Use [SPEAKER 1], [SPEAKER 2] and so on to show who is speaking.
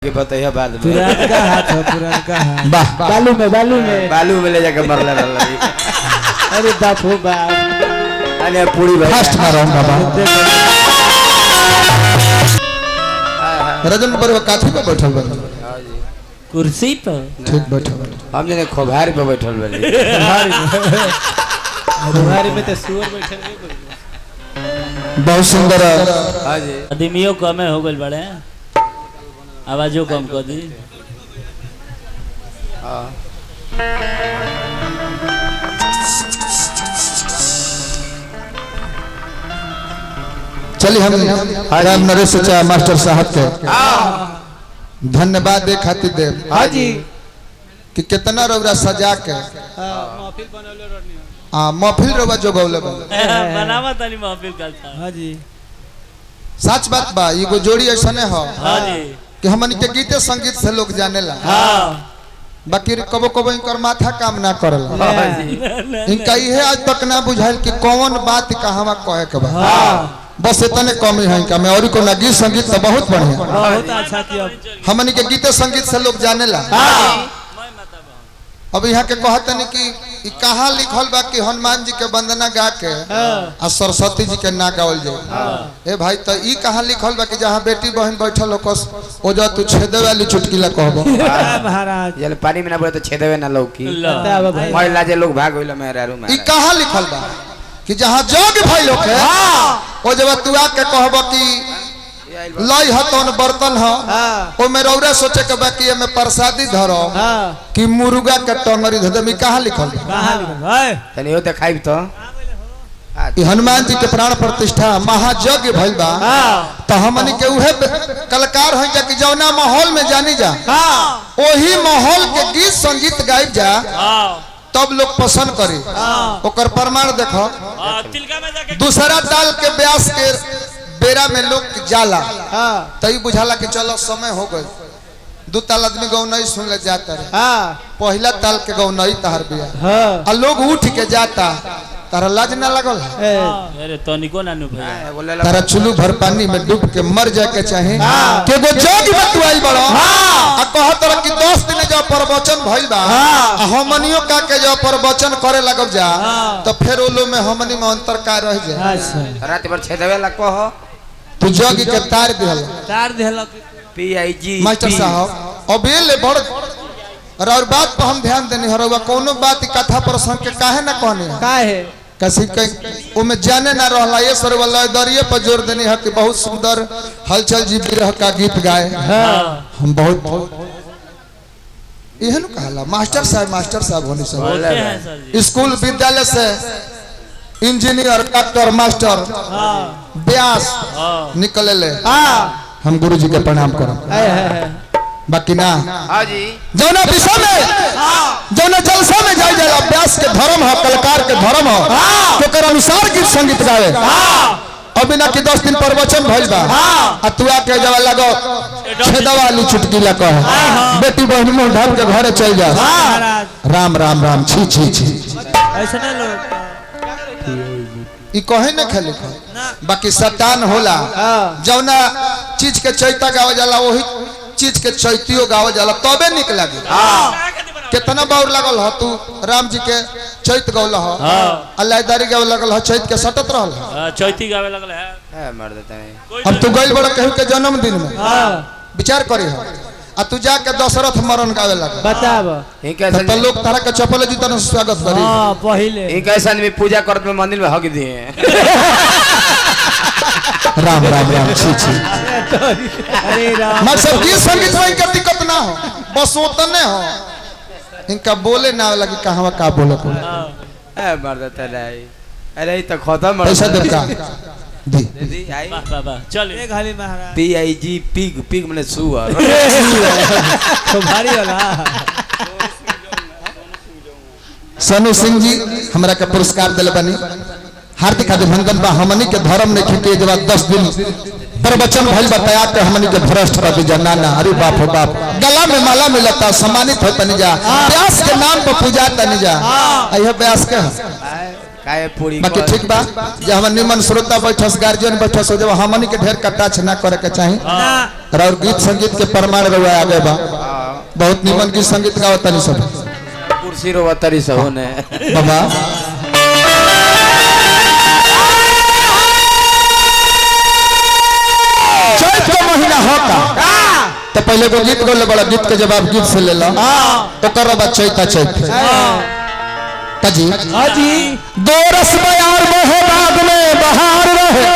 [SPEAKER 1] के बताइए बाद में
[SPEAKER 2] पुरान का हाथ है पुरान का हाथ
[SPEAKER 1] बालू में ले जाके मरला रहा
[SPEAKER 2] अरे बाप हो बाप
[SPEAKER 1] अरे पूरी
[SPEAKER 3] फास्ट मारो बाबा रजन पर वो काठी पे बैठल बा
[SPEAKER 2] कुर्सी पर
[SPEAKER 3] ठीक बैठल
[SPEAKER 1] हम जने खोभारी पे बैठल बनी
[SPEAKER 2] तुम्हारे में तो सुअर बैठल नहीं
[SPEAKER 3] बहुत सुंदर
[SPEAKER 1] हां जी
[SPEAKER 4] आदमियों कमे हो गइल बड़े आवाजो कम कर दी
[SPEAKER 1] हां
[SPEAKER 3] चलिए हम राम नरेश चाचा मास्टर साहब के धन्यवाद दे खातिर दे
[SPEAKER 2] हां जी
[SPEAKER 3] कि कितना रौरा सजा के
[SPEAKER 2] महफिल बनौले रहनी
[SPEAKER 3] महफिल रौवा जो गौले
[SPEAKER 4] बनावा तनी महफिल का था
[SPEAKER 2] हां जी
[SPEAKER 3] सच बात बा एगो जोड़ी ऐसने हो
[SPEAKER 4] हां जी
[SPEAKER 3] कि हमन के गीते संगीत से लोग जानेला
[SPEAKER 4] हां
[SPEAKER 3] बाकी कबो कबो इनकर माथा काम ना करला
[SPEAKER 1] हां जी
[SPEAKER 3] इनका ये आज तक ना बुझाइल कि कौन बात कहवा कहे के बा बस इतने कमी है इनका में और को ना गीत संगीत तो बहुत बढ़िया
[SPEAKER 2] बहुत अच्छा किया
[SPEAKER 3] हमन के गीते संगीत से लोग जानेला अब यहाँ के कहतनी कि ई कहाँ लिखल बा कि हनुमान जी के वंदना गा के आ सरस्वती जी के ना गावल जाए ए भाई तो ई कहाँ लिखल बा कि जहाँ बेटी बहन बैठल होकस ओ जो तू छेदे वाली चुटकीला कहबो
[SPEAKER 2] महाराज
[SPEAKER 1] ये पानी में ना बोले तो छेदवे ना लौकी
[SPEAKER 2] बताओ भाई
[SPEAKER 1] महिला जे लोग भाग होइला मेरा रूम
[SPEAKER 3] ई कहाँ लिखल बा कि जहाँ जोग भाई लोग के ओ जब तू आके कहबो कि लई हतन बर्तन ह ओ में रौरा सोचे के बा कि एमे प्रसादी धरो कि मुर्गा के टंगरी धदम ई कहाँ लिखल बा
[SPEAKER 2] कहां लिखल भाई
[SPEAKER 1] तनी हो देखाई तो
[SPEAKER 3] ई हनुमान जी के प्राण प्रतिष्ठा महायज्ञ भइल बा तो हमनी के उहे कलाकार है जा कि जौना माहौल में जानी जा ओही माहौल के गीत संगीत गाइब जा तब लोग पसंद करी ओकर प्रमाण देखो
[SPEAKER 4] तिलका में जाके
[SPEAKER 3] दूसरा ताल के ब्यास के बेरा में लोग जाला तई बुझाला कि चलो समय हो गए दू ताल आदमी गौ नहीं सुन ले जाता रे पहला ताल के गौ नहीं तहर बिया आ लोग उठ के जाता तारा लाज ना लगल
[SPEAKER 4] अरे तनिको नानू भैया
[SPEAKER 1] बोले
[SPEAKER 3] तारा चुलू भर पानी में डूब के मर जाए के चाहे के गो जोग बतुआई बड़ो आ कहत रह कि 10 दिन जब प्रवचन भइल बा हमनियो का के जब प्रवचन करे लगब जा तो फिर ओलो में हमनी में अंतर का रह जाए
[SPEAKER 2] अच्छा
[SPEAKER 1] रात भर छेदवे ला कहो
[SPEAKER 3] तू जोग के तार दिहल
[SPEAKER 2] तार देहला
[SPEAKER 1] पीआईजी
[SPEAKER 3] मास्टर साहब अबे ले बड़ और बात पर हम ध्यान देनी हरवा कोनो बात कथा प्रसंग के काहे ना कहने
[SPEAKER 2] काहे
[SPEAKER 3] कसी के ओमे जाने ना रहला ये सरवल्ला दरिये पर जोर देनी है कि बहुत सुंदर हलचल जी बिरह का गीत गाए हम बहुत एहन कहला मास्टर साहब होने सब
[SPEAKER 4] बोलते हैं सर जी
[SPEAKER 3] स्कूल विद्यालय से इंजीनियर डॉक्टर मास्टर व्यास निकले ले हम गुरुजी के प्रणाम करो बाकी ना
[SPEAKER 1] हां जी
[SPEAKER 3] जौना विषय में जौना जलसा में जाए जाला अभ्यास के धर्म है कलाकार के धर्म है ओकर अनुसार गीत संगीत गावे अभी ना कि 10 दिन प्रवचन भइल बा आ तू आके जब लगो छेदवाली चुटकीला कह बेटी बहन मुंह ढक के घरे चल जा
[SPEAKER 2] महाराज
[SPEAKER 3] राम राम राम छी छी छी
[SPEAKER 2] ऐसा ना लोग
[SPEAKER 3] ई कहे न खेले बाकी शैतान होला जौना चीज के चैता गावे जाला वही चीज के चैतियो गावे जाला तबे निक लागे कितना बार लगल ह तू राम जी के चैत गौल ह अल्लाहदारी गावे लगल ह चैत के सटत रहल ह
[SPEAKER 4] चौथी गावे लगल है
[SPEAKER 1] मार देते हैं
[SPEAKER 3] अब तू गइल बड़ा कहू के जन्मदिन में विचार करी ह आ तू जाके दशरथ मरण गावे लगा
[SPEAKER 2] बताब
[SPEAKER 1] ई कैसे
[SPEAKER 3] तो लोग तारा के चप्पल जूता न स्वागत करी
[SPEAKER 2] हां पहले
[SPEAKER 1] ई कैसे आदमी पूजा करत में मंदिर में हक दिए
[SPEAKER 3] राम राम राम छी छी
[SPEAKER 2] अरे राम
[SPEAKER 3] मतलब गीत संगीत में इनका दिक्कत ना हो बस उतने हो इनका बोले ना लगी कहवा का बोले को
[SPEAKER 1] मार देते नहीं अरे ई तो खत्म
[SPEAKER 3] पैसा दे का दी
[SPEAKER 1] दीदी आई
[SPEAKER 4] वाह वाह वाह चल
[SPEAKER 2] एक हाली महाराज
[SPEAKER 1] पीआईजी पिग माने सुअर
[SPEAKER 2] तो भारी वाला
[SPEAKER 3] सनु सिंह जी हमरा के पुरस्कार दिले बनी हार्दिक अभिनंदन बा हमनी के धर्म ने खिटे जब 10 दिन प्रवचन भइल बताया के हमनी के भ्रष्ट रह जनाना अरे बाप हो बाप गला में माला मिलता सम्मानित हो तनी जा व्यास के नाम पर पूजा तनी जा अइह व्यास के
[SPEAKER 1] काहे पूरी
[SPEAKER 3] बाकी ठीक बा जे हमर निमन श्रोता बैठस गार्जियन बैठस जब हमनी के ढेर कटाक्ष ना करे के चाही और गीत संगीत के प्रमाण रहुआ आगे बा बहुत निमन गीत संगीत गावत तनी सब
[SPEAKER 1] कुर्सी रो तरी सब होने
[SPEAKER 3] बाबा चैत के महीना होता तो पहले को गीत गोले बड़ा गीत के जवाब गीत से ले लो तो करो बा चैता चैत ताजी
[SPEAKER 2] हाजी
[SPEAKER 3] दो रस बयार मोह बाग में बहार रहे